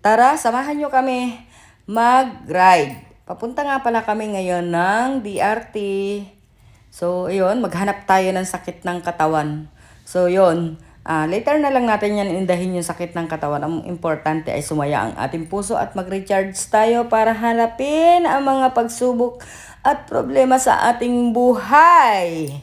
Tara, samahan nyo kami mag-ride. Papunta nga pala kami ngayon ng DRT. So, yun, maghanap tayo ng sakit ng katawan. So, yun, later na lang natin yan indahin yung sakit ng katawan. Ang importante ay sumaya ang ating puso at mag-recharge tayo para hanapin ang mga pagsubok at problema sa ating buhay.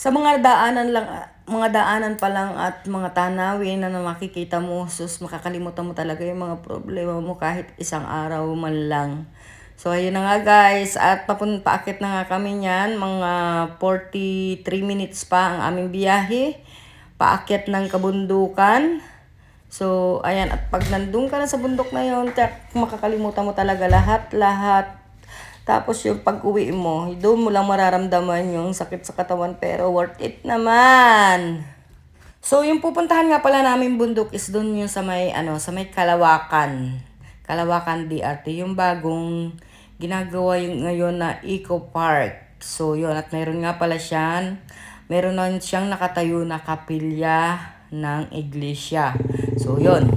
Sa mga daanan pa lang at mga tanawin na makikita mo, sus, makakalimutan mo talaga yung mga problema mo kahit isang araw man lang. So, ayun na nga guys, at paakit na nga kami niyan, mga 43 minutes pa ang aming biyahe, paakyat ng kabundukan. So, ayan, at pag nandun ka na sa bundok na yun, makakalimutan mo talaga lahat. Tapos yung pag-uwi mo, doon mo lang mararamdaman yung sakit sa katawan, pero worth it naman. So yung pupuntahan nga pala namin bundok is doon yung sa may Kalawakan. Kalawakan DRT, yung bagong ginagawa yung ngayon na Eco Park. So yun, at meron na siyang nakatayo na kapilya ng iglesia. So yun.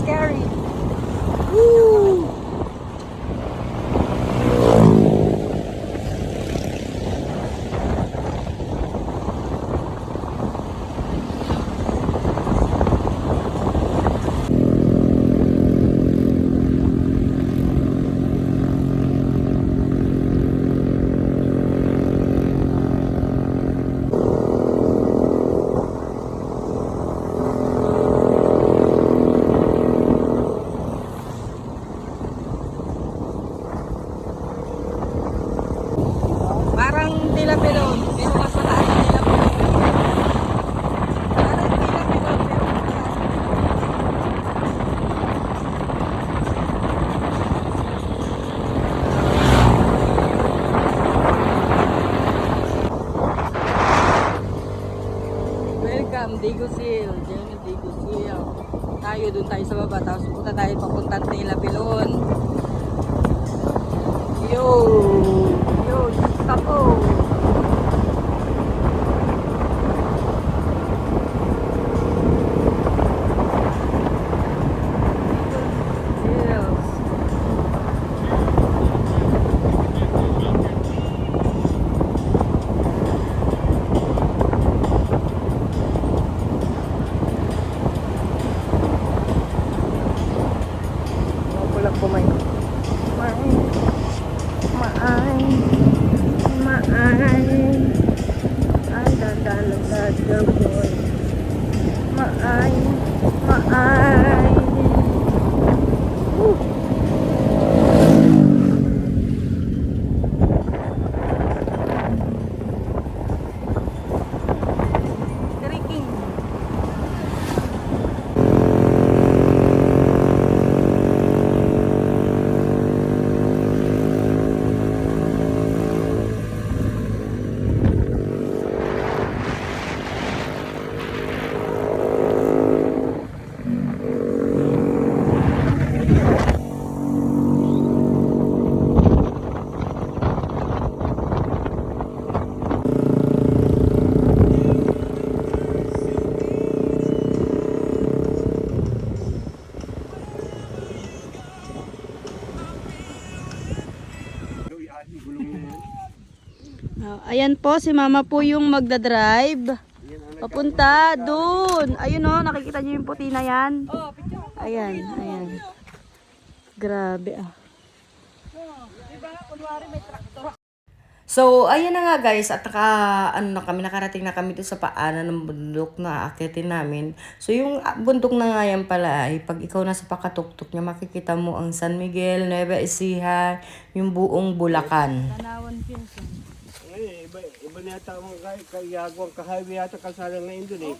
Scary. Woo! Digusil, Jenny Digusil. Doon tayo sa baba, tapos punta tayo papunta nila Pilon. Yo, tako. Maay. Ayan po, si mama po yung magdadrive. Papunta doon. Ayun o, nakikita niyo yung puti na yan? Ayan, ayan. Grabe ah. So, ayun na nga guys, at nakarating na kami doon sa paanan ng bundok na aakitin namin. So, yung bundok na nga yan pala ay pag ikaw nasa pakatuktok niya, makikita mo ang San Miguel, Nueva Ecija, yung buong Bulacan. Tanawan Pinsan. Ay, iba na yata ang kayagwang ka-highway yata kalsada ngayon dun eh.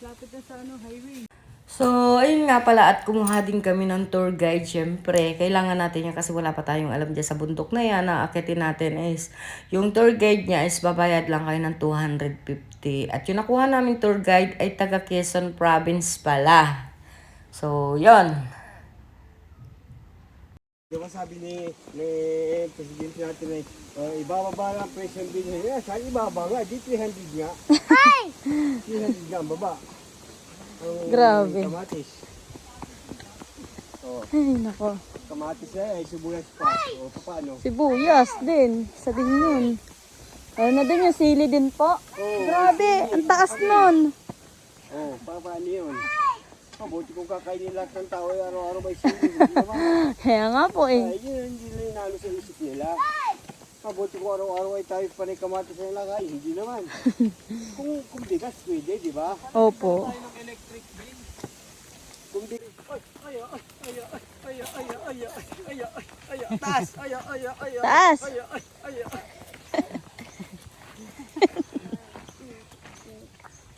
Lapit na sa highway. So, ayun nga pala at kumuha din kami ng tour guide. Syempre, kailangan natin yan kasi wala pa tayong alam dyan sa bundok na yan. Na akitin natin is, yung tour guide niya is babayad lang kayo ng 250. At yung nakuha namin tour guide ay taga Quezon Province pala. So, yon. Di ba sabi ni Presidente natin ay ibababa lang presyo ng bilhin. Saan ibaba nga? Di 300 nga. 300 nga ang baba. Grabe. Kamatis. Oh, Ay, nako. kamatis ay sibuyas pa. O paano? Sibuyas din. Sa din yun. Ano na din yung sili din po. Grabe, ang taas nun. Oh, paano yun? Mabuti kung kakainin lahat ng tao ay araw-araw may sili. Hindi naman. Kaya nga po eh. Ay, yun, hindi na inalo sa isip nila. Mabuti kung araw-araw ay tayo panay kamatis na lagay. Hindi naman. Kung bigas, pwede, di ba? Opo. Kung di... Taas! Taas.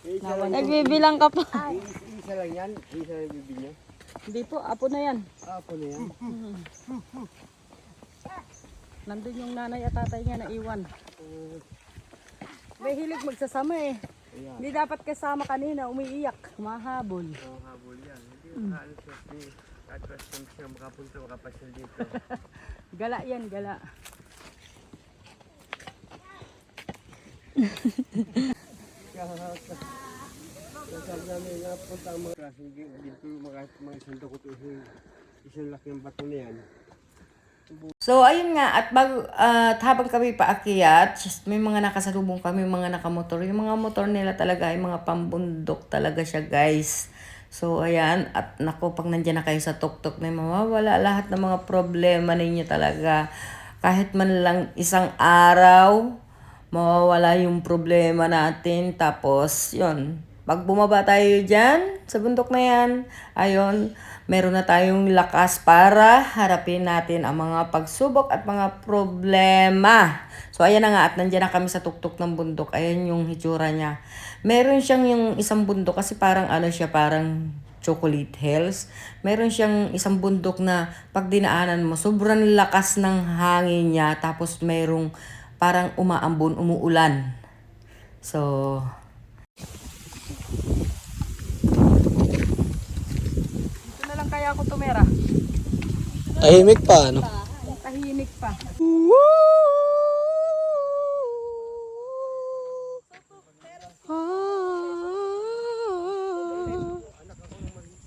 Isa lang, Nagbibilang ka pa. isa lang yan. Isa lang bibig niya. Hindi po, apo na yan. Ako na yan. Nandun yung nanay at tatay niya na iwan. May hilig magsasama eh. Ayan. Hindi dapat kasama kanina, umiiyak, mahabol. Oh, habol yan. Hindi makaalis siya. At customs siya makapunta, makapasyal dito. Gala yan, gala. Sabi namin nga punta ang mga klaseng dito, mga isang dukot isang laking bato na yan. So, ayun nga, at habang kami paakyat, may mga nakasalubong kami, mga nakamotor. Yung mga motor nila talaga ay mga pambundok talaga siya, guys. So, ayan, at naku, pag nandiyan na kayo sa tuktok na mawawala lahat ng mga problema ninyo talaga. Kahit man lang isang araw, mawawala yung problema natin. Tapos, yun, pag bumaba tayo dyan, sa bundok na yan, ayun, meron na tayong lakas para harapin natin ang mga pagsubok at mga problema. So, ayan na nga, at nandiyan na kami sa tuktok ng bundok. Ayan yung hitsura niya. Meron siyang yung isang bundok kasi parang ano siya, parang chocolate hills. Meron siyang isang bundok na pag dinaanan mo, sobrang lakas ng hangin niya. Tapos merong parang umaambon, umuulan. So, Dito na lang kaya ako tumira. Tahimik pa, ano? Tahimik pa.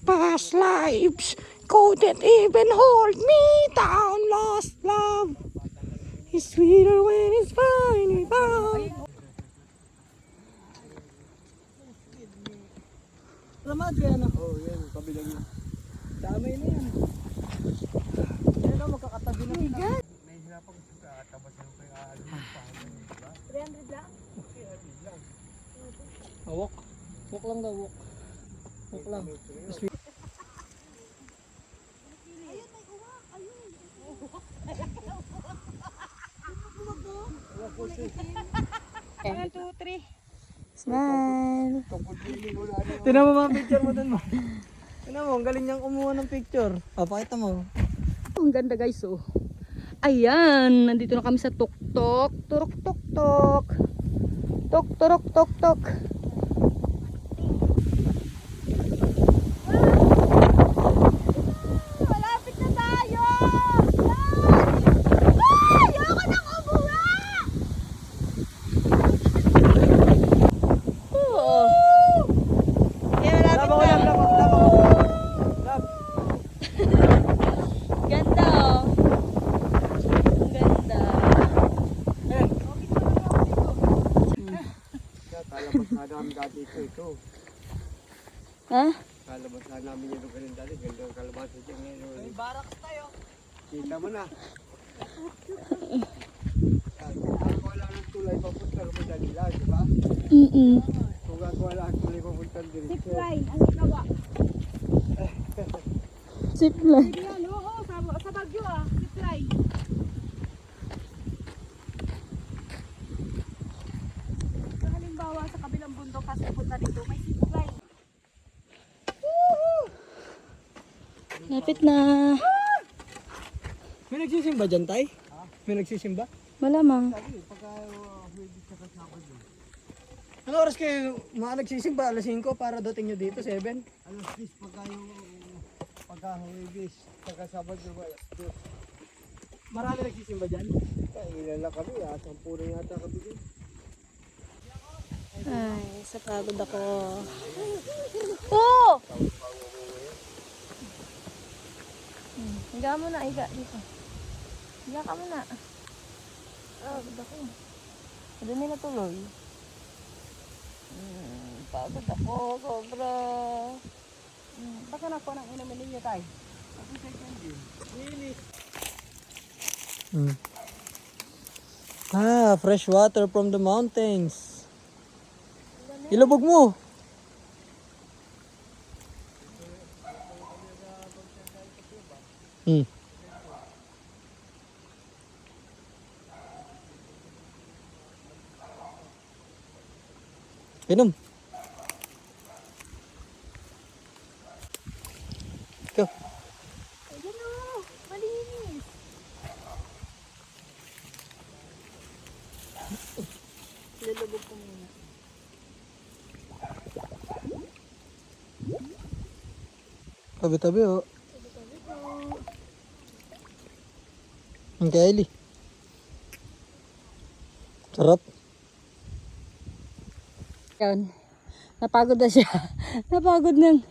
Past lives couldn't even hold me down. Lost love is sweeter when it's finally found. Salamat yan. Oo, yan, kabilang yun. Damay na yan. Yan na, magkakatabi na. Nahihirapan ko sa katabas ng pang-aalimang pa. 300 lang? Walk. Walk lang daw, walk. Walk lang. Ayun. 1, 2, 3. Smile. Tinan mo mga picture mo dun mo. Tinan mo, ang galing niyang kumuha ng picture. O, pakita mo. Ang ganda guys oh. Ayan, nandito na kami sa tuktok. Turok tok tok. Tok turok tok tok. Malapit na tayo. Ay, ayoko nang umuwi. Oo. Yeah, malapit Labo ko na. lang, labo ko. Lab. Ganda oh. Ang ganda. ito. Ha? Kalabasan namin yung ganun dali. Ganda ang kalabasan dyan ngayon. May baraks tayo. Kita mo na. Kung wala ng tulay, papunta mo dali lang, di ba? Kung wala ng tulay, papunta dali. Zipline, ang ginawa. Zipline. Yan, oo, sa Bagyo zipline. So, halimbawa, sa kabilang bundok kasi punta dito, may zipline. Lapit na. May nagsisimba dyan, Tay? May nagsisimba? Malamang. Ano oras kayo nagsisimba? Alas 5 para dating nyo dito, 7? Alas 10 pagka-huwibis, pagka-Sabado, alas 2. Marami nagsisimba dyan? Ilan lang kami, 10 na yata kami dun. Ay, sa pagod ako. Oh! Higa mo na, higa dito. Higa ka mo na. Pagod ako. Hindi nila tuloy. Pagod ako, sobra. Baka na po nang inumin ninyo, Tay. Fresh water from the mountains. Ilubog mo. Inom. Go. Ayan o, malinis. Lulubog ko muna. Tabi-tabi, oh. Ang kaili. Sarap. Yan. Napagod na siya. Napagod nang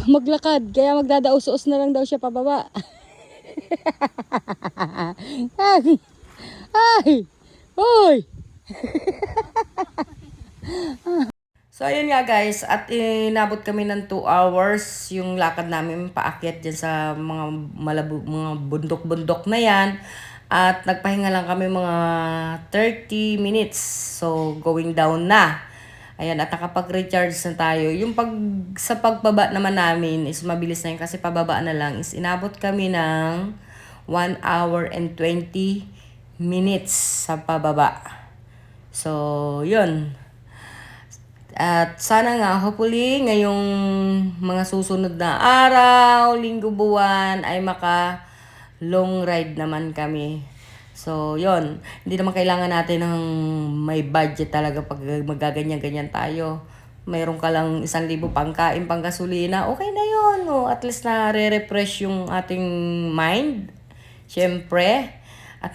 maglakad. Kaya magdadaos-os na lang daw siya pababa. Ay! Ay! Hoy! So ayun nga guys, at inabot kami ng 2 hours yung lakad namin paakyat dyan sa mga bundok-bundok na yan. At nagpahinga lang kami mga 30 minutes. So going down na. Ayan, at nakapag-recharge na tayo. Yung sa pagbaba naman namin is mabilis na yun kasi pababa na lang. Is inabot kami ng 1 hour and 20 minutes sa pababa. So yun. At sana nga, hopefully, ngayong mga susunod na araw, linggo, buwan, ay maka long ride naman kami. So, yon. Hindi naman kailangan natin ng may budget talaga pag magaganyan-ganyan tayo. Mayroon ka lang 1,000 pangkain, panggasolina, okay na yon. No? At least na re-refresh yung ating mind. Siyempre. At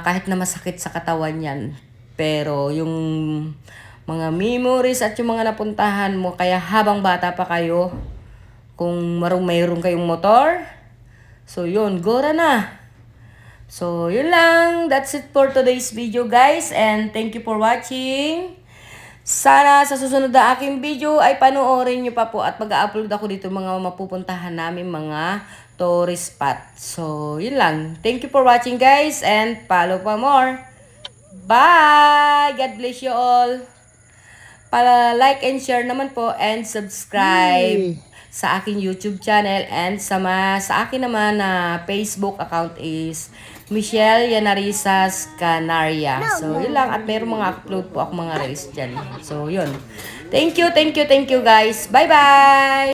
kahit na masakit sa katawan yan. Pero yung mga memories at yung mga napuntahan mo, kaya habang bata pa kayo, kung mayroon kayong motor, so yun, gora na. So yun lang, that's it for today's video guys, and thank you for watching. Sana sa susunod na aking video ay panoorin nyo pa po at mag-upload ako dito mga mapupuntahan namin mga tourist spot. So yun lang, thank you for watching guys, and follow pa more. Bye! God bless you all. Para like and share naman po and subscribe sa aking YouTube channel, and sa akin naman na Facebook account is Michelle Yanarisas Canaria. So yun lang, at mayroong mga upload po ako mga reels dyan. So yun. Thank you guys. Bye bye!